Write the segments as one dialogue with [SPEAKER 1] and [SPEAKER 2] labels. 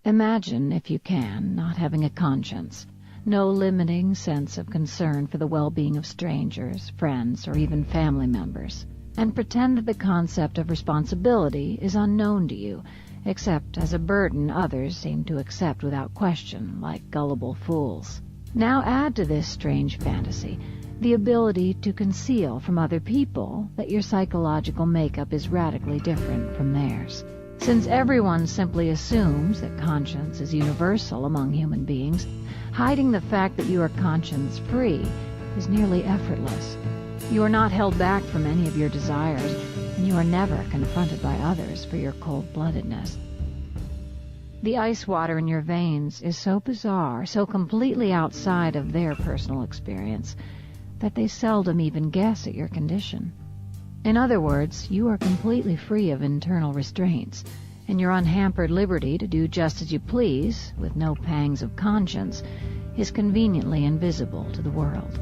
[SPEAKER 1] Imagine, if you can, not having a conscience, no limiting sense of concern for the well-being of strangers, friends, or even family members, and pretend that the concept of responsibility is unknown to you, except as a burden others seem to accept without question, like gullible fools. Now add to this strange fantasy the ability to conceal from other people that your psychological makeup is radically different from theirs. Since everyone simply assumes that conscience is universal among human beings, hiding the fact that you are conscience-free is nearly effortless. You are not held back from any of your desires, and you are never confronted by others for your cold-bloodedness. The ice water in your veins is so bizarre, so completely outside of their personal experience, that they seldom even guess at your condition. In other words, you are completely free of internal restraints, and your unhampered liberty to do just as you please, with no pangs of conscience, is conveniently invisible to the world.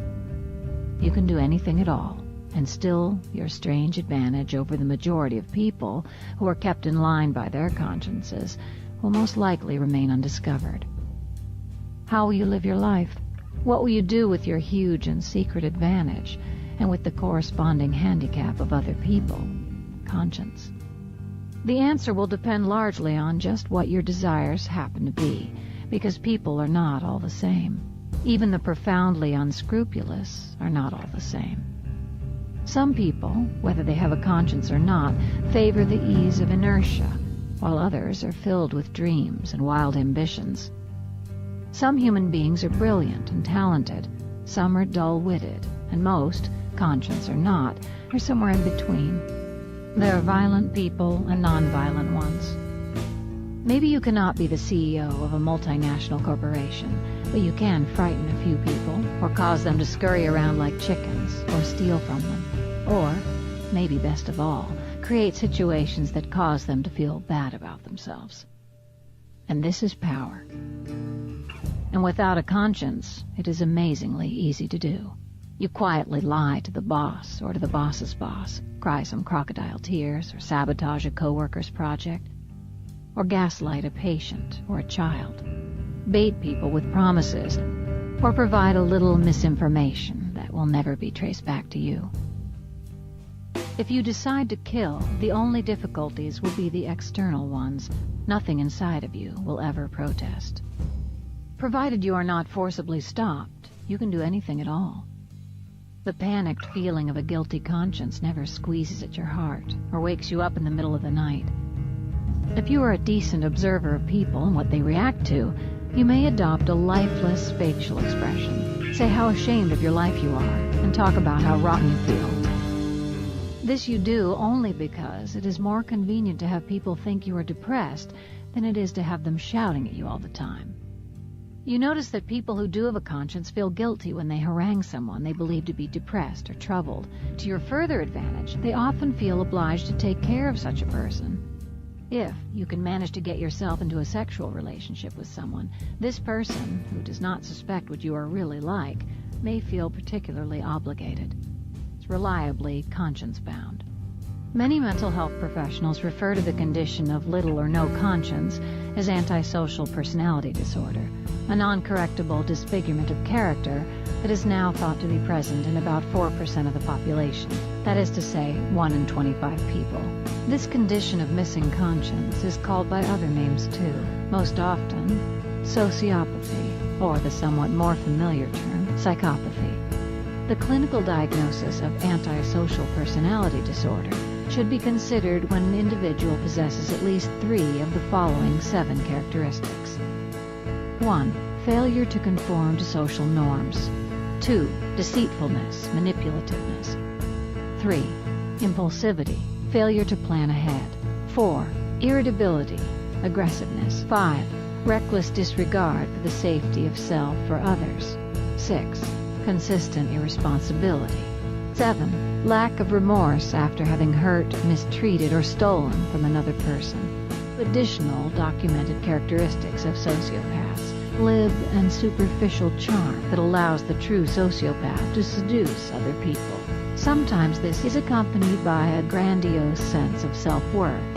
[SPEAKER 1] You can do anything at all, and still your strange advantage over the majority of people who are kept in line by their consciences will most likely remain undiscovered. How will you live your life? What will you do with your huge and secret advantage, and with the corresponding handicap of other people, conscience? The answer will depend largely on just what your desires happen to be, because people are not all the same. Even the profoundly unscrupulous are not all the same. Some people, whether they have a conscience or not, favor the ease of inertia, while others are filled with dreams and wild ambitions. Some human beings are brilliant and talented, some are dull-witted, and most, conscience or not, are somewhere in between. There are violent people and non-violent ones. Maybe you cannot be the CEO of a multinational corporation, but you can frighten a few people, or cause them to scurry around like chickens, or steal from them, or, maybe best of all, create situations that cause them to feel bad about themselves. And this is power. And without a conscience, it is amazingly easy to do. You quietly lie to the boss or to the boss's boss, cry some crocodile tears, or sabotage a coworker's project, or gaslight a patient or a child, bait people with promises, or provide a little misinformation that will never be traced back to you. If you decide to kill, the only difficulties will be the external ones. Nothing inside of you will ever protest. Provided you are not forcibly stopped, you can do anything at all. The panicked feeling of a guilty conscience never squeezes at your heart or wakes you up in the middle of the night. If you are a decent observer of people and what they react to, you may adopt a lifeless facial expression, say how ashamed of your life you are, and talk about how rotten you feel. This you do only because it is more convenient to have people think you are depressed than it is to have them shouting at you all the time. You notice that people who do have a conscience feel guilty when they harangue someone they believe to be depressed or troubled. To your further advantage, they often feel obliged to take care of such a person. If you can manage to get yourself into a sexual relationship with someone, this person, who does not suspect what you are really like, may feel particularly obligated. It's reliably conscience-bound. Many mental health professionals refer to the condition of little or no conscience as antisocial personality disorder, a non-correctable disfigurement of character that is now thought to be present in about 4% of the population, that is to say, 1 in 25 people. This condition of missing conscience is called by other names too, most often sociopathy, or the somewhat more familiar term, psychopathy. The clinical diagnosis of antisocial personality disorder should be considered when an individual possesses at least 3 of the following 7 characteristics. 1. Failure to conform to social norms. 2. Deceitfulness, manipulativeness. 3. Impulsivity, failure to plan ahead. 4. Irritability, aggressiveness. 5. Reckless disregard for the safety of self or others. 6. Consistent irresponsibility. 7. Lack of remorse after having hurt, mistreated, or stolen from another person. Additional documented characteristics of sociopaths: glib and superficial charm that allows the true sociopath to seduce other people. Sometimes this is accompanied by a grandiose sense of self-worth